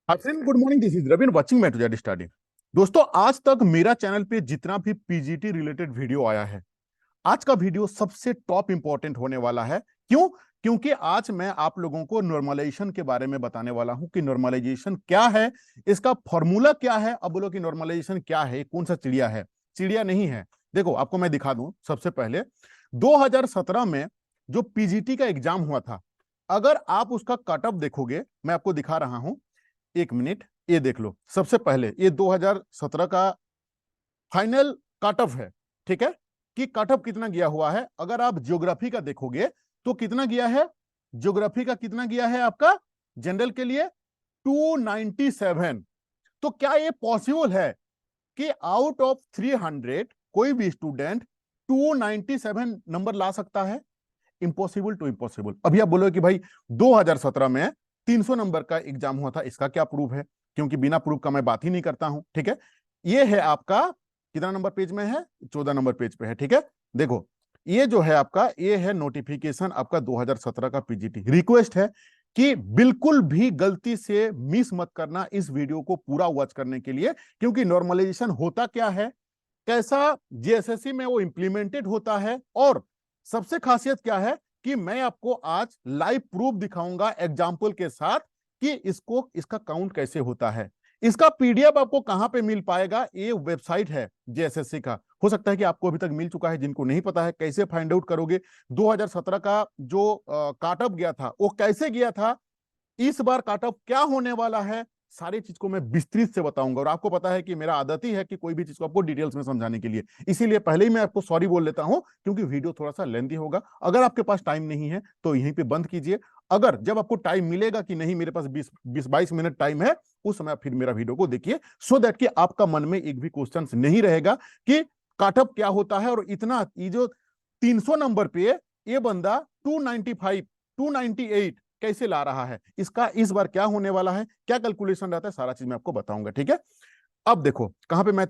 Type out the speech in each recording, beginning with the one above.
Hi friend, good morning. This is Ravin watching मैं to study. दोस्तों, आज तक मेरा चैनल पे जितना भी पीजीटी रिलेटेड वीडियो आया है, आज का वीडियो सबसे टॉप इंपॉर्टेंट होने वाला है। क्यों? क्योंकि आज मैं आप लोगों को नॉर्मलाइजेशन के बारे में बताने वाला हूं कि नॉर्मलाइजेशन क्या है, इसका फॉर्मूला क्या है। अब बोलो कि नॉर्मलाइजेशन क्या है, कौन सा चिड़िया है? चिड़िया नहीं है। देखो, आपको मैं दिखा दूं। सबसे पहले 2017 में जो पीजीटी का एग्जाम हुआ था, अगर आप उसका कट ऑफ देखोगे, मैं आपको दिखा रहा हूं, एक मिनट। ये देख लो। सबसे पहले ये 2017 का फाइनल कट ऑफ है, ठीक है, कि कट ऑफ कितना गया हुआ है। अगर आप ज्योग्राफी का देखोगे तो कितना गया है, ज्योग्राफी का कितना गया है आपका जनरल के लिए 297। तो क्या ये पॉसिबल है कि आउट ऑफ 300 कोई भी स्टूडेंट 297 नंबर ला सकता है? Impossible to impossible. अभी आप बोलोगे कि भाई 2017 में 300 नंबर का एग्जाम हुआ था, इसका क्या प्रूफ है? क्योंकि बिना प्रूफ का मैं बात ही नहीं करता हूं, ठीक है। ये है आपका कितना नंबर पेज में है? 14 नंबर पेज पे है, ठीक है। देखो, ये जो है आपका, ये है नोटिफिकेशन आपका 2017 का पीजीटी। रिक्वेस्ट है कि बिल्कुल भी गलती से मिस मत करना इस वीडियो को पूरा वॉच करने के लिए, क्योंकि नॉर्मलाइजेशन होता क्या है, कैसा जेएसएससी में वो इंप्लीमेंटेड होता है, और सबसे खासियत क्या है कि मैं आपको आज लाइव प्रूफ दिखाऊंगा एग्जाम्पल के साथ कि इसका काउंट कैसे होता है। इसका पीडीएफ आपको कहां पे मिल पाएगा? ये वेबसाइट है जेएसएससी का। हो सकता है कि आपको अभी तक मिल चुका है, जिनको नहीं पता है कैसे फाइंड आउट करोगे 2017 का जो काट ऑफ गया था वो कैसे गया था, इस बार काट ऑफ क्या होने वाला है, सारी चीज को मैं विस्तृत से बताऊंगा। और आपको पता है कि मेरा आदत ही है कि कोई भी चीज को आपको डिटेल्स में समझाने के लिए, इसीलिए पहले ही मैं आपको सॉरी बोल लेता हूं, क्योंकि वीडियो थोड़ा सा लेंथी होगा। अगर आपके पास टाइम नहीं है तो यहीं पे बंद कीजिए। अगर जब आपको टाइम मिलेगा कि नहीं मेरे पास 20-22 मिनट टाइम है, उस समय आप फिर मेरा वीडियो को देखिए, सो दैट कि आपका मन में एक भी क्वेश्चन नहीं रहेगा कि काटअप क्या होता है। और इतना ये जो 300 नंबर पे ये बंदा 295 298 कैसे ला रहा है, इसका इस बार क्या होने वाला है, क्या कैलकुलेशन रहता है, सारा चीज मैं आपको बताऊंगा, ठीक है। अब देखो कहां पे मैं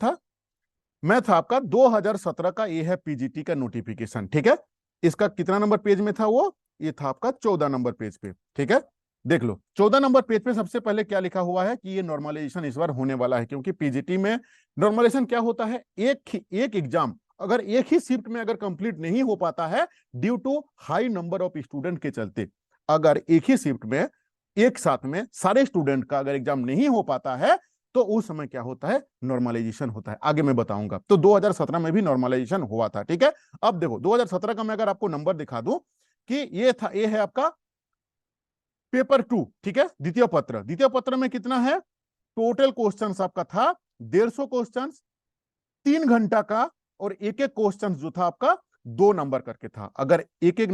था आपका 2017 का। ये है पीजीटी का नोटिफिकेशन, ठीक है। इसका कितना नंबर पेज में था वो? ये था आपका 14 नंबर पेज पे, ठीक है। देख लो 14 नंबर पेज पे सबसे पहले क्या लिखा हुआ है कि ये नॉर्मलाइजेशन इस बार होने वाला है, क्योंकि पीजीटी में नॉर्मलाइजेशन क्या होता है, एक एग्जाम अगर एक ही शिफ्ट में अगर कंप्लीट नहीं हो पाता है due to high number of student के चलते, अगर एक ही शिफ्ट में एक साथ में सारे स्टूडेंट का अगर एग्जाम नहीं हो पाता है तो उस समय क्या होता है, नॉर्मलाइजेशन होता है। आगे मैं बताऊंगा। तो 2017 में भी नॉर्मलाइजेशन हुआ था, ठीक है। अब देखो 2017 का मैं अगर आपको नंबर दिखा दूं कि ये है आपका पेपर 2, ठीक है, द्वितीय पत्र में कितना है, टोटल क्वेश्चंस आपका था 150 क्वेश्चंस, 3 घंटा का। और एक एक क्वेश्चन जो था आपका 2 नंबर करके था। अगर एक एक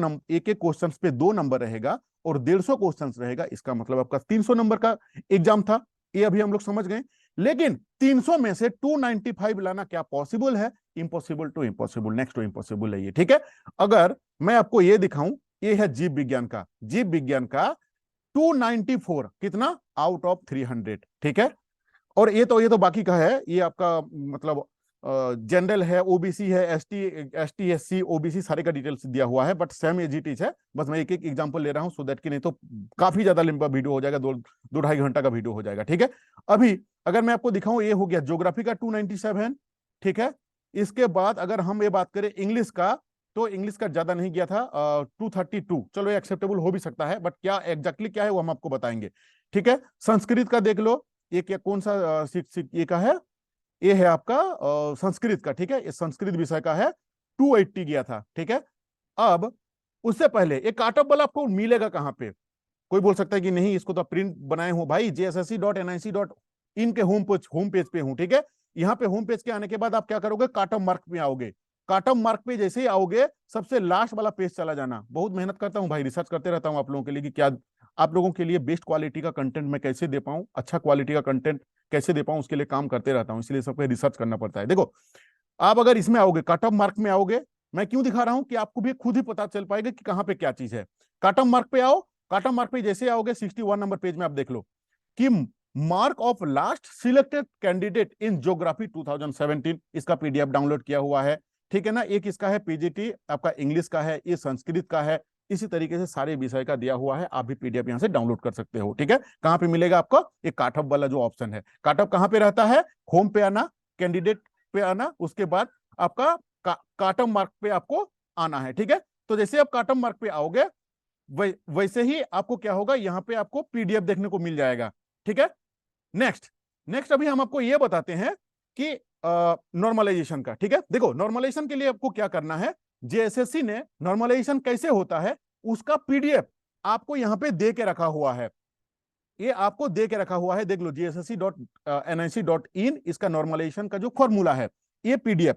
क्वेश्चन पे 2 नंबर रहेगा और 150 क्वेश्चन रहेगा, इसका मतलब आपका 300 नंबर का एग्जाम था। ये अभी हम लोग समझ गए। लेकिन 300 में से 295 लाना क्या पॉसिबल है? Impossible to impossible, next to impossible है ये, ठीक है। अगर मैं आपको ये दिखाऊं, ये है जीव विज्ञान का 294 कितना आउट ऑफ 300, ठीक है। और ये तो बाकी का है, ये आपका मतलब जनरल है, ओबीसी है, एसटी एससी ओबीसी सारे का डिटेल्स दिया हुआ है, but same as it is है। बस मैं एक एक एग्जांपल ले रहा हूं सो दैट कि नहीं तो काफी ज्यादा लंबा वीडियो हो जाएगा, 2-2.5 घंटा का वीडियो हो जाएगा, ठीक है। अभी अगर मैं आपको दिखाऊं, ये हो गया ज्योग्राफी का 297, ठीक है। इसके बाद अगर हम ये बात करें इंग्लिश का, तो इंग्लिश का ज्यादा नहीं गया था 232। चलो ये एक्सेप्टेबल हो भी सकता है, बट क्या एग्जैक्टली क्या है वो हम आपको बताएंगे, ठीक है। संस्कृत का देख लो, ये क्या कौन सा ये का है, ये है आपका संस्कृत का, ठीक है। ये संस्कृत विषय का है, 280 गया था, ठीक है। अब उससे पहले एक काटअप वाला आपको मिलेगा कहां पे? कोई बोल सकता है कि नहीं इसको तो प्रिंट बनाए हो भाई, JSSC.nic.in के होम पेज पे हूं, ठीक है। यहाँ पे होम पेज के आने के बाद आप क्या करोगे, काटअप मार्क पे आओगे। काटअप मार्क पे जैसे ही आओगे, सबसे लास्ट वाला पेज चला जाना। बहुत मेहनत करता हूं भाई, रिसर्च करते रहता हूं आप लोगों के लिए कि क्या आप लोगों के लिए बेस्ट क्वालिटी का कंटेंट मैं कैसे दे पाऊं, अच्छा क्वालिटी का कंटेंट कैसे दे पाऊं, उसके लिए काम करते रहता हूं, इसलिए सबको रिसर्च करना पड़ता है। देखो, आप अगर इसमें आओगे, कट ऑफ मार्क में आओगे, मैं क्यों दिखा रहा हूं कि आपको भी खुद ही पता चल पाएगा कि कहां पे क्या चीज है। कट ऑफ मार्क पे आओ, कट ऑफ मार्क पे जैसे आओगे 61 नंबर पेज में आप देख लो कि mark of last selected candidate in geography 2017, इसका पीडीएफ डाउनलोड किया हुआ है, ठीक है ना। एक इसका है पीजीटी आपका इंग्लिश का है, ये संस्कृत का है, इसी तरीके से सारे विषय का दिया हुआ है, आप भी पीडीएफ यहां से डाउनलोड कर सकते हो। ठीक है, कहां पे मिलेगा आपका? एक काटअप वाला जो ऑप्शन है, काटअप कहां पे रहता है? होम पे आना, कैंडिडेट पे आना, उसके बाद आपका काटअप मार्क पे आपको आना है। ठीक है, तो जैसे आप काटअप मार्क पे आओगे वैसे ही आपको क्या होगा, यहां पे आपको पीडीएफ देखने को मिल जाएगा। ठीक है, नेक्स्ट नेक्स्ट अभी हम आपको यह बताते हैं कि नॉर्मलाइजेशन का। ठीक है, देखो नॉर्मलाइजेशन के लिए आपको क्या करना है, जेएसएससी ने नॉर्मलाइजेशन कैसे होता है उसका पीडीएफ आपको यहां पे दे के रखा हुआ है। ये आपको दे के रखा हुआ है, देख लो gssc.nic.in, इसका नॉर्मलाइजेशन का जो फॉर्मूला है, ये पीडीएफ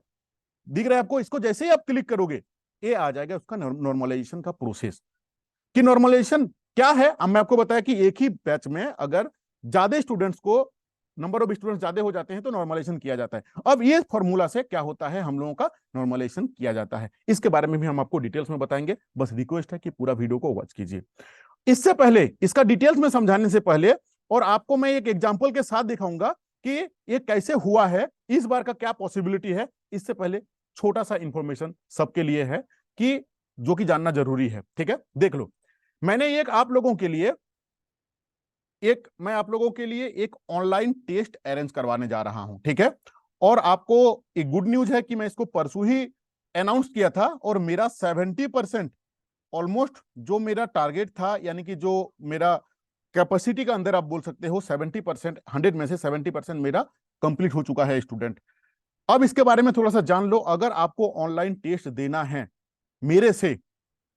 दिख रहा है आपको। इसको जैसे ही आप क्लिक करोगे ये आ जाएगा उसका नॉर्मलाइजेशन का प्रोसेस। कि नॉर्मलाइजेशन क्या है, अब मैं आपको बताया कि एक ही बैच में अगर ज्यादा स्टूडेंट्स को, नंबर ऑफ स्टूडेंट्स ज्यादा हो जाते हैं तो नॉर्मलाइजेशन किया जाता है। अब ये फॉर्मूला से क्या होता है, हम लोगों का नॉर्मलाइजेशन किया जाता है, इसके बारे में भी हम आपको डिटेल्स में बताएंगे। बस रिक्वेस्ट है कि पूरा वीडियो को वॉच कीजिए। इससे पहले, इसका डिटेल्स में समझाने से पहले, और आपको मैं एक एग्जांपल के साथ दिखाऊंगा कि ये कैसे हुआ है, इस बार का क्या पॉसिबिलिटी है, इससे पहले छोटा सा इंफॉर्मेशन सबके लिए है कि जो कि जानना जरूरी है। ठीक है, देख लो, मैंने मैं आप लोगों के लिए एक ऑनलाइन टेस्ट अरेंज करवाने जा रहा हूं। ठीक है, और आपको एक गुड न्यूज है कि मैं इसको परसों ही अनाउंस किया था और मेरा 70% ऑलमोस्ट जो मेरा टारगेट था, यानी कि जो मेरा कैपेसिटी का अंदर आप बोल सकते हो 70%, 100 में से 70% मेरा कंप्लीट हो चुका है स्टूडेंट। अब इसके बारे में थोड़ा सा जान लो। अगर आपको ऑनलाइन टेस्ट देना है मेरे से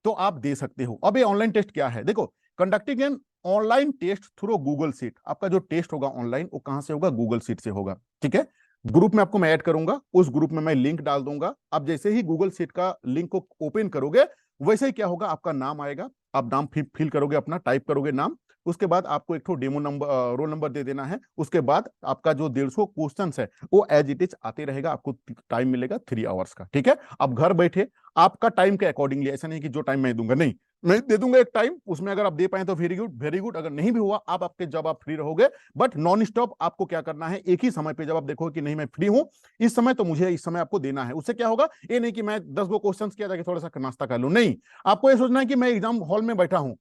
तो आप दे सकते हो। अब ये ऑनलाइन टेस्ट क्या है, देखो, conducting an online test through Google sheet. आपका जो टेस्ट होगा ऑनलाइन वो कहां से होगा? गूगल सीट से होगा। ठीक है, ग्रुप में आपको मैं ऐड करूंगा, उस ग्रुप में मैं लिंक डाल दूंगा। आप जैसे ही गूगल सीट का लिंक को ओपन करोगे वैसे ही क्या होगा, आपका नाम आएगा, आप नाम फिल करोगे, अपना टाइप करोगे नाम, उसके बाद आपको एक तो डेमो नंबर, रोल नंबर दे देना है। उसके बाद आपका जो 150 क्वेश्चन है वो एज इट इज आते रहेगा। आपको टाइम मिलेगा 3 आवर्स का। ठीक है, आप घर बैठे आपका टाइम के अकॉर्डिंगली, ऐसा नहीं कि जो टाइम मैं दूंगा, नहीं, मैं दे दूंगा एक टाइम, उसमें अगर आप दे पाए तो वेरी गुड, वेरी गुड। अगर नहीं भी हुआ आप आपके, जब आप फ्री रहोगे, बट नॉन स्टॉप आपको क्या करना है, एक ही समय पे जब आप देखो कि नहीं मैं फ्री हूं इस समय, तो मुझे इस समय आपको देना है। उससे क्या होगा, ये नहीं कि मैं 10 गो क्वेश्चन किया जाके थोड़ा सा नाश्ता कर लूं, नहीं, आपको ये सोचना है कि मैं एग्जाम हॉल में बैठा हूं।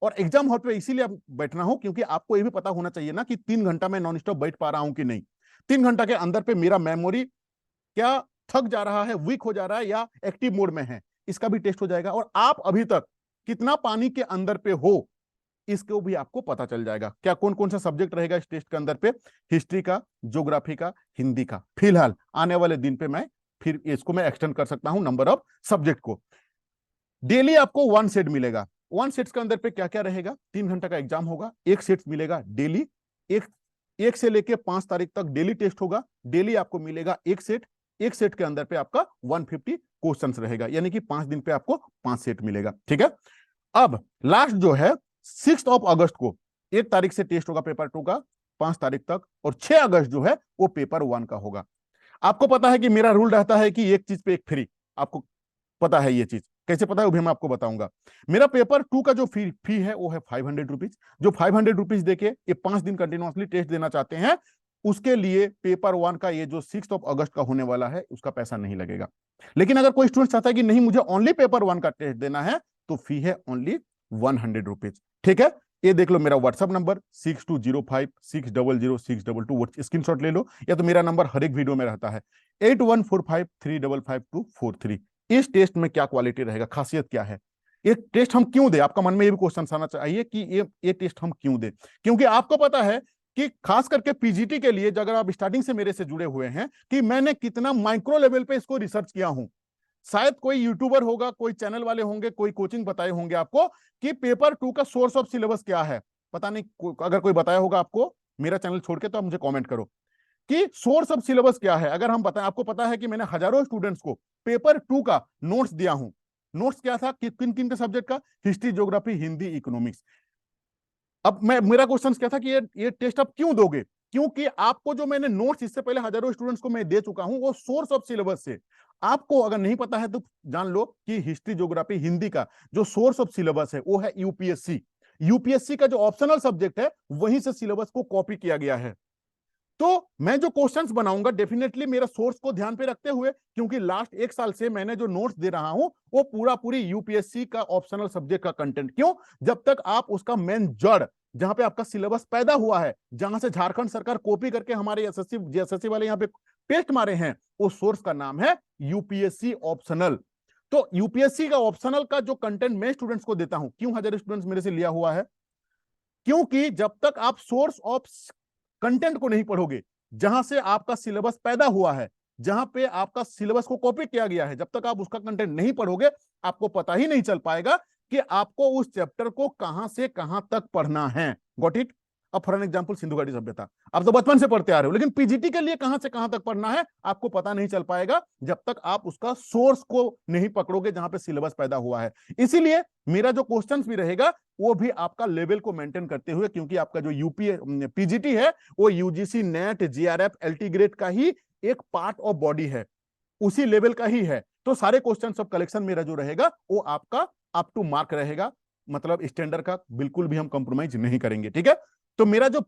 और एग्जाम हॉल पे इसीलिए बैठना हो क्योंकि आपको ये भी पता होना चाहिए ना कि 3 घंटा मैं नॉन स्टॉप बैठ पा रहा हूं कि नहीं। 3 घंटा के अंदर पे मेरा मेमोरी क्या थक जा रहा है, वीक हो जा रहा है, या एक्टिव मोड में है, इसका भी टेस्ट हो जाएगा। और आप अभी तक कितना पानी के अंदर पे हो इसको भी आपको पता चल जाएगा। क्या कौन कौन सा सब्जेक्ट रहेगा इस टेस्ट के अंदर पे? हिस्ट्री का, ज्योग्राफी का, हिंदी का। फिलहाल आने वाले दिन पे मैं फिर इसको मैं एक्सटेंड कर सकता हूं नंबर ऑफ सब्जेक्ट को। डेली आपको 1 सेट मिलेगा। 1 सेट्स के अंदर पे क्या क्या रहेगा, 3 घंटा का एग्जाम होगा, 1 सेट मिलेगा डेली। एक एक से लेके 5 तारीख तक डेली टेस्ट होगा। डेली आपको मिलेगा 1 सेट। 1 सेट के अंदर पे आपका 150 क्वेश्चंस रहेगा, यानी कि 5 दिन पे आपको 5 सेट मिलेगा। ठीक है, अब लास्ट जो है 6 अगस्त को 1 तारीख से टेस्ट होगा पेपर 2 का 5 तारीख तक, और 6 अगस्त जो है वो पेपर 1 का होगा। आपको पता है कि मेरा रूल रहता है कि एक चीज पे एक फ्री, आपको पता है ये चीज, कैसे पता है वो भी मैं आपको बताऊंगा। मेरा पेपर 2 का जो फी है वो है 500 रुपीज। जो 500 रुपीज देके ये 5 दिन कंटिन्यूअसली टेस्ट देना चाहते हैं, उसके लिए पेपर 1 का ये जो 6 अगस्त का होने वाला है उसका पैसा नहीं लगेगा। लेकिन अगर कोई स्टूडेंट चाहता है कि नहीं मुझे ओनली पेपर 1 का टेस्ट देना है, तो फी है ओनली 100 रुपीज। ठीक है, ये देख लो मेरा व्हाट्सएप नंबर 6205600622, स्क्रीनशॉट ले लो, या तो मेरा नंबर हर एक वीडियो में रहता है 8145355243। इस टेस्ट में क्या क्वालिटी रहेगा, खासियत क्या है, ये टेस्ट हम क्यों दे, आपका मन में ये भी क्वेश्चन आना चाहिए कि ये टेस्ट हम क्यों दे। क्योंकि आपको पता है कि खास करके पीजीटी के लिए, अगर आप स्टार्टिंग से मेरे से जुड़े हुए हैं, कि मैंने कितना माइक्रो लेवल पे इसको रिसर्च किया हूं। शायद कोई यूट्यूबर होगा, कोई चैनल वाले होंगे, कोई कोचिंग बताए होंगे आपको कि पेपर 2 का सोर्स ऑफ सिलेबस क्या है, पता नहीं, अगर कोई बताया होगा आपको मेरा चैनल छोड़ के तो आप मुझे कमेंट करो कि सोर्स ऑफ सिलेबस क्या है। अगर हम बताएं, आपको पता है कि मैंने हजारों स्टूडेंट्स को पेपर 2 का नोट्स दिया हूं। नोट्स क्या था कि किन किन के सब्जेक्ट का, हिस्ट्री, ज्योग्राफी, हिंदी, इकोनॉमिक्स। अब मेरा क्वेश्चन क्या था कि ये टेस्ट आप क्यों दोगे, क्योंकि आपको जो मैंने नोट्स इससे पहले हजारों स्टूडेंट्स को मैं दे चुका हूं वो सोर्स ऑफ सिलेबस से। आपको अगर नहीं पता है तो जान लो कि हिस्ट्री, ज्योग्राफी, हिंदी का जो सोर्स ऑफ सिलेबस है वो है यूपीएससी। यूपीएससी का जो ऑप्शनल सब्जेक्ट है वहीं से सिलेबस को कॉपी किया गया है। तो मैं जो क्वेश्चंस बनाऊंगा डेफिनेटली मेरा सोर्स को ध्यान पे रखते हुए, क्योंकि लास्ट 1 साल से मैंने जो नोट्स दे रहा हूं वो पूरी यूपीएससी का ऑप्शनल सब्जेक्ट का कंटेंट। क्यों? जब तक आप उसका मेन जड़, जहां पे आपका सिलेबस पैदा हुआ है, जहां से झारखंड सरकार कॉपी करके हमारे एसएससी जेएसएससी वाले यहां पे पेस्ट मारे हैं, उस सोर्स का नाम है यूपीएससी ऑप्शनल। तो यूपीएससी का ऑप्शनल का जो कंटेंट मैं स्टूडेंट्स को देता हूं, क्यों हजारों स्टूडेंट्स मेरे से लिया हुआ है? क्योंकि जब तक आप सोर्स ऑफ कंटेंट को नहीं पढ़ोगे, जहां से आपका सिलेबस पैदा हुआ है, जहां पे आपका सिलेबस को कॉपी किया गया है, जब तक आप उसका कंटेंट नहीं पढ़ोगे, आपको पता ही नहीं चल पाएगा कि आपको उस चैप्टर को कहां से कहां तक पढ़ना है। Got it? अब फॉर एन एग्जांपल सिंधु घाटी सभ्यता आप तो बचपन से पढ़ते आ रहे हो, लेकिन पीजीटी के लिए कहां से कहां तक पढ़ना है आपको पता नहीं चल पाएगा जब तक आप उसका सोर्स को नहीं पकड़ोगे जहां पे सिलेबस पैदा हुआ है। इसीलिए मेरा जो क्वेश्चंस भी रहेगा वो भी आपका लेवल को मेंटेन करते हुए, क्योंकि आपका जो यूपी पीजीटी है वो UGC net GRF LT grade का ही एक पार्ट ऑफ बॉडी है, उसी लेवल का ही है। तो सारे क्वेश्चन ऑफ कलेक्शन मेरा जो रहेगा वो आपका अप टू मार्क रहेगा, मतलब स्टैंडर्ड का बिल्कुल भी हम कॉम्प्रोमाइज नहीं करेंगे। ठीक है? तो मेरा जो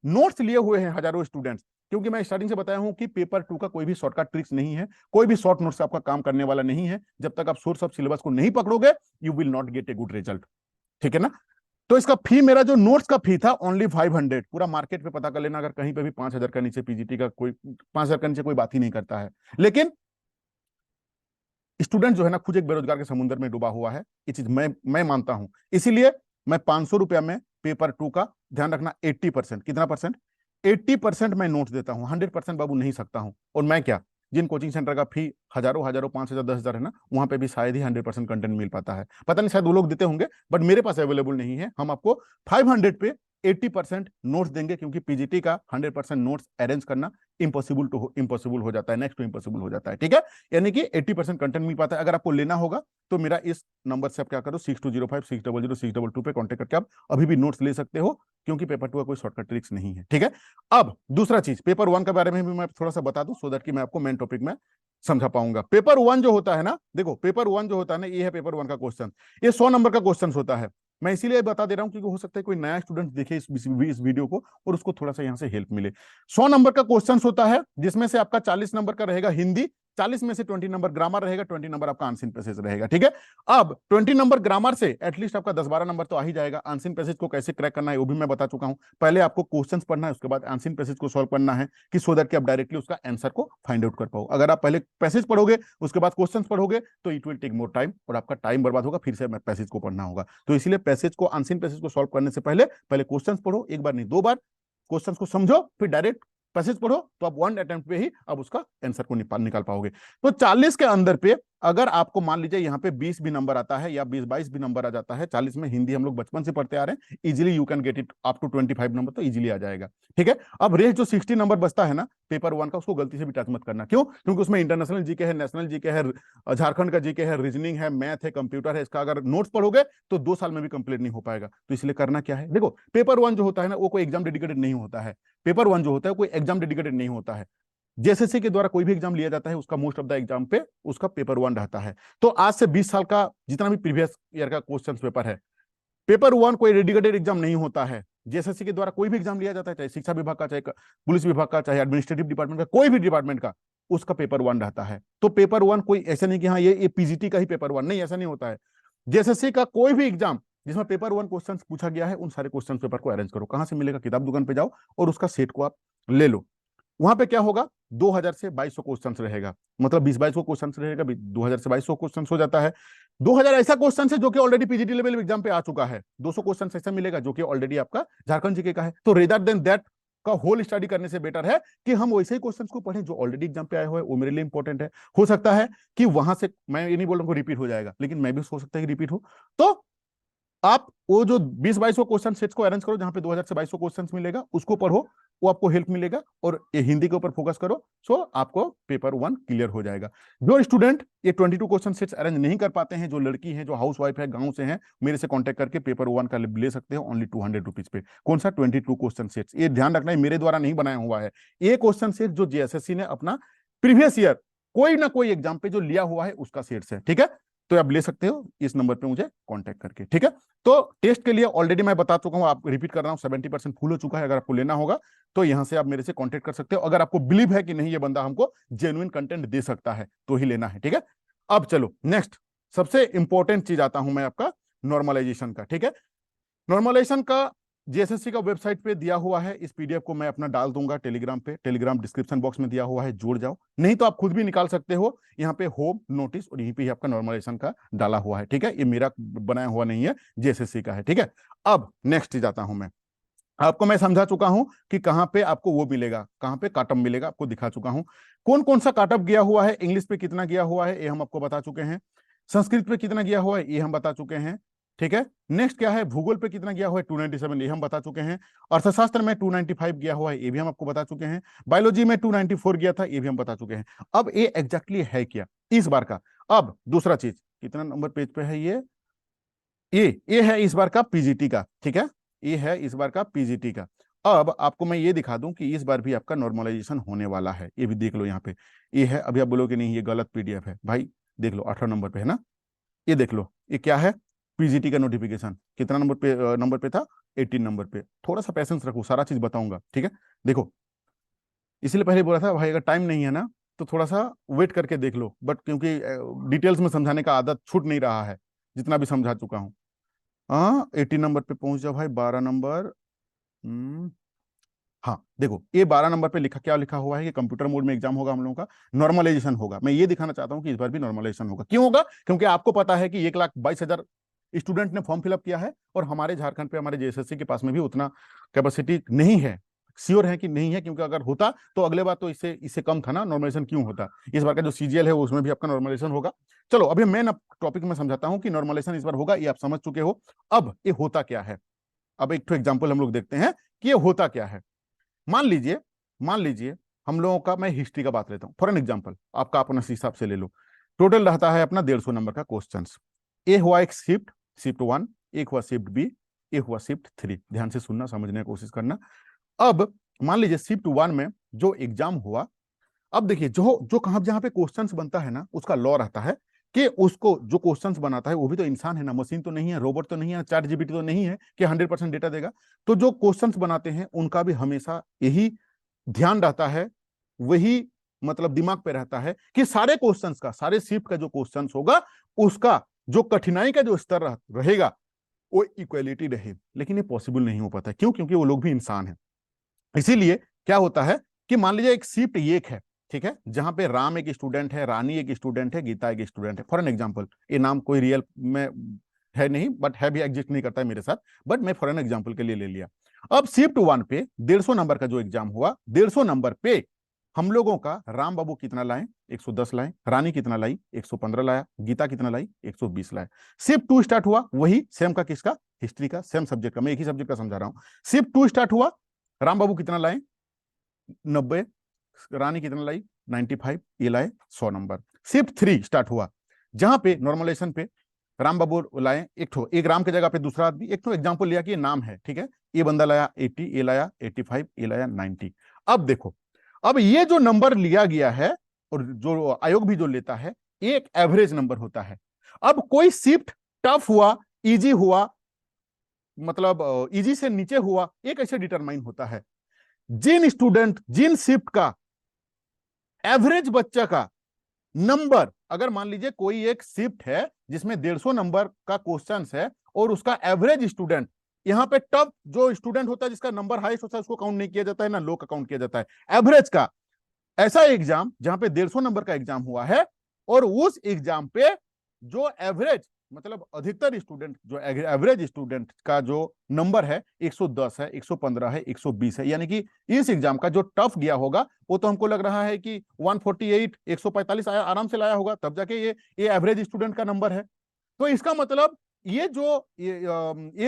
नोट्स लिए हुए हैं हजारों स्टूडेंट्स, क्योंकि मैं स्टार्टिंग से बताया हूं कि पेपर 2 का कोई भी शॉर्टकट ट्रिक्स नहीं है, कोई भी शॉर्ट नोट्स आपका काम करने वाला नहीं है। जब तक आप सोर्स ऑफ सिलेबस को नहीं पकड़ोगे you will not get a good result. ठीक है ना? तो इसका फी, मेरा जो नोट्स का फी था ओनली 500। पूरा मार्केट पे पता कर लेना, अगर कहीं पे भी 5000 का नीचे पीजीटी का कोई 5000 का नीचे कोई बात ही नहीं करता है। लेकिन स्टूडेंट जो है ना खुद एक बेरोजगार के समुद्र में डूबा हुआ है, ये चीज मैं मानता हूं। इसीलिए मैं 500 रुपया में पेपर 2 का, ध्यान रखना 80%, कितना परसेंट? 80% मैं नोट्स देता हूं, 100% बाबू नहीं सकता हूं। और मैं क्या, जिन कोचिंग सेंटर का फी हजारों हजारों 5000 10,000 है ना, वहां पे भी शायद ही 100% कंटेंट मिल पाता है। पता नहीं, शायद वो लोग देते होंगे, बट मेरे पास अवेलेबल नहीं है। हम आपको 500 पे 80% नोट्स देंगे, क्योंकि पीजीटी का 100% नोट्स अरेंज करना इम्पॉसिबल हो जाता है, नेक्स्ट टू इम्पॉसिबल हो जाता है। ठीक है? यानी कि 80% कंटेंट मिल पाता है। अगर आपको लेना होगा तो मेरा इस नंबर से आप क्या करो, 6205 600 622 पे कॉन्टेक्ट करके आप अभी भी नोट्स ले सकते हो, क्योंकि पेपर 2 का कोई शॉर्टकट ट्रिक्स नहीं है। ठीक है? अब दूसरा चीज, पेपर 1 के बारे में भी मैं थोड़ा सा बता दूं, सो दैट कि मैं आपको मेन टॉपिक में समझा पाऊंगा। पेपर 1 जो होता है ना, देखो पेपर 1 जो होता है ना, ये है पेपर 1 का क्वेश्चन। ये 100 नंबर का क्वेश्चन होता है। मैं इसीलिए बता दे रहा हूं क्योंकि हो सकता है कोई नया स्टूडेंट देखे इस वीडियो को और उसको थोड़ा सा यहां से हेल्प मिले। 100 नंबर का क्वेश्चन होता है, जिसमें से आपका 40 नंबर का रहेगा हिंदी, 40 में से 20 नंबर ग्रामर रहेगा, 20 नंबर आपका आंसर पैसेज रहेगा। ठीक है? अब 20 नंबर ग्रामर से एटलीस्ट आपका 10-12 नंबर तो आ ही जाएगा। आंसर पैसेज को कैसे क्रैक करना है वो भी मैं बता चुका हूं। पहले आपको क्वेश्चंस पढ़ना है, उसके बाद आंसर पैसेज को सॉल्व करना है, कि सो दैट कि आप डायरेक्टली उसका आंसर को फाइंड आउट कर पाओ। अगर आप पहले पैसेज पढ़ोगे उसके बाद क्वेश्चंस पढ़ोगे तो it will take more time और आपका टाइम बर्बाद होगा, फिर से पैसेज को पढ़ना होगा। तो इसलिए पैसेज को, आंसर पैसेज को सॉल्व करने से पहले क्वेश्चंस पढ़ो, एक बार नहीं 2 बार क्वेश्चंस को समझो, फिर डायरेक्ट पैसेज पढ़ो, तो आप 1 अटेम्प्ट पे ही अब उसका आंसर को निकाल पाओगे। तो 40 के अंदर पे अगर आपको मान लीजिए यहाँ पे 20 भी नंबर आता है या 20-22 भी नंबर आ जाता है, 40 में हिंदी हम लोग बचपन से पढ़ते आ रहे हैं, easily you can get it up to 25 number, तो इजीली आ जाएगा। ठीक है? अब रेस्ट जो 60 नंबर बचता है ना पेपर 1 का, उसको गलती से भी टच मत करना। क्यों? क्योंकि उसमें इंटरनेशनल जीके है, नेशनल जीके है, झारखंड का जीके है, रीजनिंग है, मैथ है, कंप्यूटर है। इसका अगर नोट्स पढ़ोगे तो 2 साल में भी कंप्लीट नहीं हो पाएगा। तो इसलिए करना क्या है, देखो पेपर 1 जो होता है ना वो कोई एग्जाम डेडिकेटेड नहीं होता है। पेपर 1 जो होता है कोई एग्जाम डेडिकेटेड नहीं होता है। जेएसएससी के द्वारा कोई भी एग्जाम लिया जाता है उसका मोस्ट ऑफ द एग्जाम पे उसका पेपर 1 रहता है। तो आज से 20 साल का जितना भी प्रीवियस ईयर का क्वेश्चन पेपर है, पेपर 1 कोई डेडिकेटेड एग्जाम नहीं होता है। जेएसएससी के द्वारा कोई भी एग्जाम लिया जाता है, चाहे शिक्षा विभाग का, चाहे पुलिस विभाग का, चाहे एडमिनिस्ट्रेटिव डिपार्टमेंट का, कोई भी डिपार्टमेंट का, उसका पेपर 1 रहता है। तो पेपर 1 कोई ऐसा नहीं कि हाँ ये पीजीटी का ही पेपर 1, नहीं, ऐसा नहीं होता है। जेएसएससी का कोई भी एग्जाम जिसमें पेपर 1 क्वेश्चन पूछा गया है, उन सारे क्वेश्चन पेपर को अरेंज करो। कहां से मिलेगा? किताब दुकान पे जाओ और उसका सेट को आप ले लो। वहां पे क्या होगा, 2000 से 2200 क्वेश्चन रहेगा, मतलब 20-22 क्वेश्चन रहेगा, 2000 से 2200 क्वेश्चन हो जाता है। 2000 ऐसा क्वेश्चन है जो कि ऑलरेडी पीजीटी लेवल एग्जाम पे आ चुका है, 200 क्वेश्चन ऐसा मिलेगा जो कि ऑलरेडी आपका झारखंड जीके का है। तो रेदर देन दैट का होल स्टडी करने से बेटर है कि हम वैसे ही क्वेश्चंस को पढ़ें जो ऑलरेडी एग्जाम पे आए हुए, वो मेरे लिए इंपॉर्टेंट है। हो सकता है कि वहां से, मैं ये नहीं बोल रहा हूँ रिपीट हो जाएगा, लेकिन मैं भी हो सकता है कि रिपीट हो। तो आप वो जो 20-22 क्वेश्चन सेट्स को अरेंज करो, जहां पे 2000 से 2200 क्वेश्चन मिलेगा, उसको पढ़ो, वो आपको हेल्प मिलेगा। और ये हिंदी के ऊपर फोकस करो, सो आपको पेपर 1 क्लियर हो जाएगा। जो स्टूडेंट ये 22 क्वेश्चन सेट्स अरेंज नहीं कर पाते हैं, जो लड़की है, जो हाउस वाइफ है, गांव से है, मेरे से कॉन्टेक्ट करके पेपर 1 का ले सकते हो ओनली 200 रुपीज पे। कौन सा? 22 क्वेश्चन सेट्स। ये ध्यान रखना है, मेरे द्वारा नहीं बनाया हुआ है। ये क्वेश्चन सेट जो जेएसएससी ने अपना प्रीवियस ईयर कोई ना कोई एग्जाम पे जो लिया हुआ है उसका सेट्स है। ठीक है? तो आप ले सकते हो इस नंबर पे मुझे कांटेक्ट करके। ठीक है? तो टेस्ट के लिए ऑलरेडी मैं बता चुका हूं, आप रिपीट कर रहा हूं, 70% फुल हो चुका है। अगर आपको लेना होगा तो यहां से आप मेरे से कांटेक्ट कर सकते हो। अगर आपको बिलीव है कि नहीं ये बंदा हमको जेन्युइन कंटेंट दे सकता है तो ही लेना है, ठीक है। अब चलो नेक्स्ट, सबसे इंपॉर्टेंट चीज आता हूं मैं आपका नॉर्मलाइजेशन का, ठीक है। नॉर्मलाइजेशन का जेएसएससी का वेबसाइट पे दिया हुआ है, इस पीडीएफ को मैं अपना डाल दूंगा टेलीग्राम पे, टेलीग्राम डिस्क्रिप्शन बॉक्स में दिया हुआ है, जुड़ जाओ, नहीं तो आप खुद भी निकाल सकते हो। यहाँ पे होम नोटिस और यहीं पे ही आपका नॉर्मलाइजेशन का डाला हुआ है, ठीक है। ये मेरा बनाया हुआ नहीं है, जेएसएससी का है, ठीक है। अब नेक्स्ट जाता हूं मैं, आपको मैं समझा चुका हूं कि कहां पे आपको वो मिलेगा, कहां पे काटअप मिलेगा, आपको दिखा चुका हूं। कौन कौन सा काटअप गया हुआ है, इंग्लिश पे कितना गया हुआ है ये हम आपको बता चुके हैं, संस्कृत पे कितना गया हुआ है ये हम बता चुके हैं, ठीक है। नेक्स्ट क्या है, भूगोल पे कितना गया हुआ है 297, ये हम बता चुके हैं। अर्थशास्त्र में 295 गया हुआ है, ये भी हम आपको बता चुके हैं। बायोलॉजी में 294 गया था, ये भी हम बता चुके हैं। अब ये एग्जैक्टली है क्या इस बार का। अब दूसरा चीज, कितना नंबर पेज पे है ये है इस बार का पीजीटी का, ठीक है। ये है इस बार का पीजीटी का। अब आपको मैं ये दिखा दूं कि इस बार भी आपका नॉर्मलाइजेशन होने वाला है, ये भी देख लो यहाँ पे। ये है, अभी आप बोलोगे नहीं ये गलत पीडीएफ है, भाई देख लो 18 नंबर पे है ना, ये देख लो ये क्या है, पीजीटी का नोटिफिकेशन कितना नंबर पे था, 18 नंबर पे। थोड़ा सा पैसेंस रखो, सारा चीज बताऊंगा, ठीक है। देखो इसलिए पहले बोला था भाई अगर टाइम नहीं है ना तो थोड़ा सा वेट करके देख लो, बट क्योंकि डिटेल्स में समझाने का आदत छूट नहीं रहा है, जितना भी समझा चुका हूँ। हाँ 18 नंबर पे पहुंच जाओ भाई, 12 नंबर। हाँ देखो ये 12 नंबर पे लिखा, क्या लिखा हुआ है कि कंप्यूटर मोड में एग्जाम होगा हम लोगों का, नॉर्मलाइजेशन होगा। मैं ये दिखाना चाहता हूँ कि इस बार भी नॉर्मलाइजेशन होगा। क्यों होगा, क्योंकि आपको पता है कि 1,22,000 स्टूडेंट ने फॉर्म फिलअप किया है, और हमारे झारखंड पे, हमारे जेएसएससी के पास में भी उतना कैपेसिटी नहीं है। श्योर है कि नहीं है, क्योंकि अगर होता तो अगले बार तो इससे इससे कम था ना, नॉर्मलाइजेशन क्यों होता। इस बार का जो सीजीएल है उसमें भी आपका नॉर्मलाइजेशन होगा। चलो अभी मेन टॉपिक में समझाता हूँ कि नॉर्मलाइजेशन इस बार होगा, ये आप समझ चुके हो। अब ये होता क्या है, अब एक तो एग्जाम्पल हम लोग देखते हैं कि ये होता क्या है। मान लीजिए हम लोगों का, मैं हिस्ट्री का बात लेता हूं फॉर एन एग्जांपल, आपका अपना हिसाब से ले लो। टोटल रहता है अपना 150 नंबर का क्वेश्चन। ए हुआ एक शिफ्ट, शिफ्ट 1, एक हुआ शिफ्ट बी, एक हुआ शिफ्ट 3। ध्यान से सुनना, समझने की कोशिश करना। अब मान लीजिए शिफ्ट 1 में जो एग्जाम हुआ, अब देखिए जो जो कहां जहां पे क्वेश्चंस बनता है ना, उसका लॉ रहता है कि उसको जो क्वेश्चंस बनाता है वो भी तो इंसान है ना, मशीन तो नहीं है, रोबोट तो नहीं है, चैट जीपीटी तो नहीं है कि 100% डेटा देगा। तो जो क्वेश्चंस बनाते हैं उनका भी हमेशा यही ध्यान रहता है, वही मतलब दिमाग पे रहता है कि सारे क्वेश्चंस का, सारे शिफ्ट का जो क्वेश्चंस होगा उसका जो कठिनाई का जो स्तर रहेगा वो इक्वलिटी रहे। लेकिन ये पॉसिबल नहीं हो पाता, क्यों, क्योंकि वो लोग भी इंसान हैं। इसीलिए क्या होता है कि मान लीजिए एक शिफ्ट एक है, ठीक है, जहां पे राम एक स्टूडेंट है, रानी एक स्टूडेंट है, गीता एक स्टूडेंट है, फॉर एन एग्जांपल। ये नाम कोई रियल में है नहीं, बट है भी, एग्जिस्ट नहीं करता है मेरे साथ, बट मैं फॉर एन एग्जांपल के लिए ले लिया। अब शिफ्ट 1 पे 150 नंबर का जो एग्जाम हुआ, 150 नंबर पे हम लोगों का राम बाबू कितना लाए, 110 लाए, रानी कितना लाई, 115 लाया, गीता कितना लाई, 120 लाए। शिफ्ट 2 स्टार्ट हुआ, वही सेम का, किसका, हिस्ट्री का, सेम सब्जेक्ट का, मैं एक ही सब्जेक्ट का समझा रहा हूं। शिफ्ट 2 स्टार्ट हुआ, राम बाबू कितना लाए, 90, रानी कितना लाई, 95, ये लाए 100 नंबर। शिफ्ट 3 स्टार्ट हुआ, जहां पे नॉर्मलाइजेशन पे राम बाबू लाए एक राम की जगह पे दूसरा आदमी, एक तो एग्जांपल लिया कि ये नाम है, ठीक है। ये बंदा लाया 80, ये लाया 85, ये लाया 90। अब देखो, अब ये जो नंबर लिया गया है और जो आयोग भी जो लेता है, एक एवरेज नंबर होता है। अब कोई शिफ्ट टफ हुआ, इजी हुआ, मतलब इजी से नीचे हुआ, एक ऐसे डिटरमाइन होता है जिन शिफ्ट का एवरेज बच्चा का नंबर, अगर मान लीजिए कोई एक शिफ्ट है जिसमें 150 नंबर का क्वेश्चन है और उसका एवरेज स्टूडेंट, यहां पे टफ जो स्टूडेंट होता है जिसका नंबर हाईएस्ट होता है उसको काउंट नहीं किया जाता है, ना लो का काउंट किया जाता है, एवरेज का। ऐसा एग्जाम जहां पे 150 नंबर का एग्जाम हुआ है और उस एग्जाम पे जो एवरेज, मतलब अधिकतर स्टूडेंट, जो एवरेज स्टूडेंट का जो नंबर है 110 है, 115 है, 120 है, यानी कि इस एग्जाम का जो टफ गया होगा वो तो हमको लग रहा है कि 148, 145 आराम से लाया होगा, तब जाके ये एवरेज स्टूडेंट का नंबर है। तो इसका मतलब ये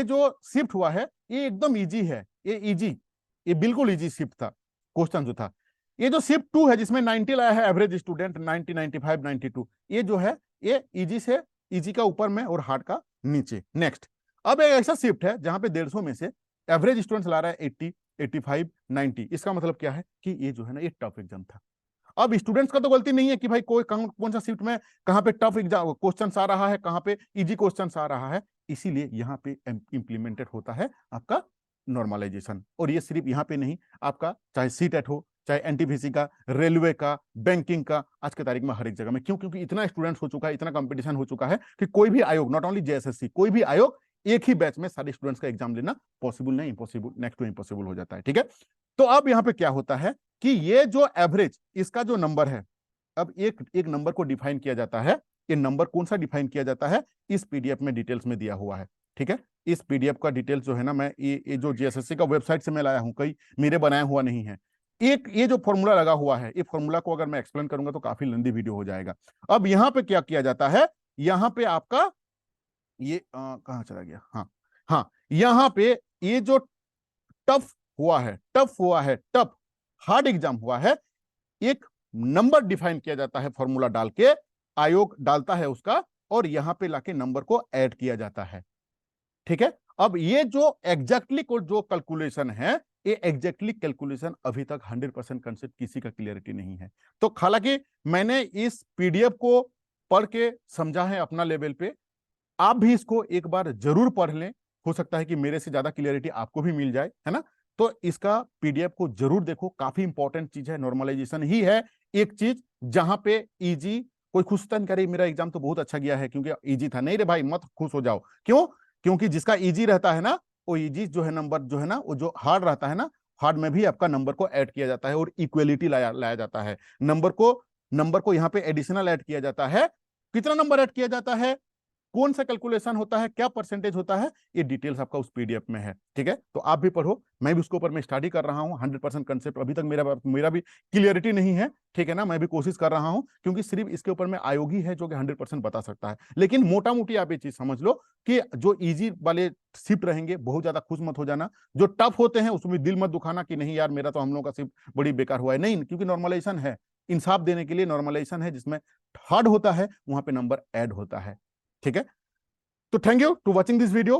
जो शिफ्ट हुआ है ये एकदम इजी है, ये बिल्कुल इजी शिफ्ट था, क्वेश्चन जो था। ये जो शिफ्ट 2 है जिसमें 90 लाया है एवरेज स्टूडेंट, 90, 95, 92, ये जो है ये इजी का ऊपर में और हार्ड का नीचे। नेक्स्ट, अब एक ऐसा शिफ्ट है जहां पे 150 में से एवरेज स्टूडेंट ला रहा है 80, 85, 90। इसका मतलब क्या है कि ये जो है ना ये टफ एग्जाम था। अब स्टूडेंट्स का तो गलती नहीं है कि भाई कोई कौन सा शिफ्ट में कहां पे टफ एग्जाम क्वेश्चन आ रहा है, कहां पे इजी क्वेश्चन आ रहा है, इसीलिए यहां पे इंप्लीमेंटेड होता है आपका नॉर्मलाइजेशन। और ये सिर्फ यहाँ पे नहीं, आपका चाहे सीटेट हो, चाहे एनटीपीसी का, रेलवे का, बैंकिंग का, आज के तारीख में हर एक जगह में। क्यों? क्योंकि इतना स्टूडेंट्स हो चुका है, इतना कंपटीशन हो चुका है कि कोई भी आयोग, नॉट ओनली जेएसएससी, कोई भी आयोग एक ही बैच में सारे स्टूडेंट्स का एग्जाम लेना पॉसिबल नहीं, इम्पॉसिबल, नेक्स्ट टू इम्पॉसिबल हो जाता है। ठीक है, तो अब यहां पे क्या होता है कि ये जो एवरेज, इसका जो नंबर है, अब एक एक नंबर को डिफाइन किया जाता है। ये नंबर कौन सा डिफाइन किया जाता है? इस पीडीएफ में डिटेल्स में दिया हुआ है। ठीक है, इस पीडीएफ का डिटेल्स जो है ना, मैं ये जो जेएसएससी का वेबसाइट से मैं लाया हूं, कई मेरे बनाया हुआ नहीं है। एक ये जो फॉर्मूला लगा हुआ है, इस फॉर्मूला को अगर मैं एक्सप्लेन करूंगा तो काफी लंबी वीडियो हो जाएगा। अब यहां पे क्या किया जाता है, यहां पे आपका ये कहां चला गया, हाँ हाँ, यहां पे ये जो टफ टफ हार्ड एग्जाम हुआ है, एक नंबर डिफाइन किया जाता है, फॉर्मूला डाल के आयोग डालता है उसका, और यहां पे लाके नंबर को ऐड किया जाता है। ठीक है, अब ये जो एग्जैक्टली को जो कैलकुलेशन है, ये एग्जैक्टली कैलकुलेशन अभी तक 100% कंसेप्ट किसी का क्लियरिटी नहीं है। तो हालांकि मैंने इस पीडीएफ को पढ़ के समझा है अपना लेवल पे, आप भी इसको एक बार जरूर पढ़ लें, हो सकता है कि मेरे से ज्यादा क्लियरिटी आपको भी मिल जाए, है ना। तो इसका पीडीएफ को जरूर देखो, काफी इंपॉर्टेंट चीज है, नॉर्मलाइजेशन ही है एक चीज जहां पे इजी, कोई खुश तो नहीं करे मेरा एग्जाम तो बहुत अच्छा गया है क्योंकि इजी था, नहीं रे भाई मत खुश हो जाओ। क्यों? क्योंकि जिसका इजी रहता है ना, वो इजी जो है नंबर जो है ना, वो जो हार्ड रहता है ना, हार्ड में भी आपका नंबर को ऐड किया जाता है और इक्वेलिटी लाया जाता है। नंबर को यहाँ पे एडिशनल ऐड किया जाता है। कितना नंबर ऐड किया जाता है, कौन सा कैलकुलेशन होता है, क्या परसेंटेज होता है, ये डिटेल्स आपका उस पीडीएफ में है। ठीक है, तो आप भी पढ़ो, मैं भी उसके ऊपर मैं स्टडी कर रहा हूँ। 100% कंसेप्ट अभी तक मेरा भी क्लियरिटी नहीं है। ठीक है ना, मैं भी कोशिश कर रहा हूँ, क्योंकि सिर्फ इसके ऊपर में आयोग ही है जो कि 100% बता सकता है। लेकिन मोटा मोटी आप ये चीज समझ लो कि जो इजी वाले शिफ्ट रहेंगे, बहुत ज्यादा खुश मत हो जाना। जो टफ होते हैं उसमें दिल मत दुखाना कि नहीं यार मेरा तो हम लोग का शिफ्ट बड़ी बेकार हुआ है, नहीं, क्योंकि नॉर्मलाइजेशन है, इंसाफ देने के लिए नॉर्मलाइजेशन है, जिसमें हार्ड होता है वहां पे नंबर ऐड होता है। ठीक है, तो thank you to watching this video.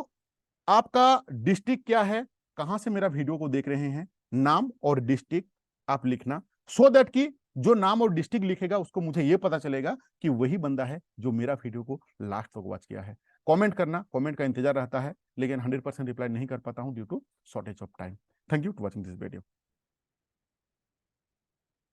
आपका डिस्ट्रिक्ट क्या है, कहां से मेरा वीडियो को देख रहे हैं, नाम और डिस्ट्रिक्ट आप लिखना, सो दैट कि जो नाम और डिस्ट्रिक्ट लिखेगा उसको मुझे यह पता चलेगा कि वही बंदा है जो मेरा वीडियो को लास्ट तक वॉच किया है। कमेंट करना, कमेंट का इंतजार रहता है, लेकिन 100% रिप्लाई नहीं कर पाता हूं due to shortage of time. Thank you to watching this video.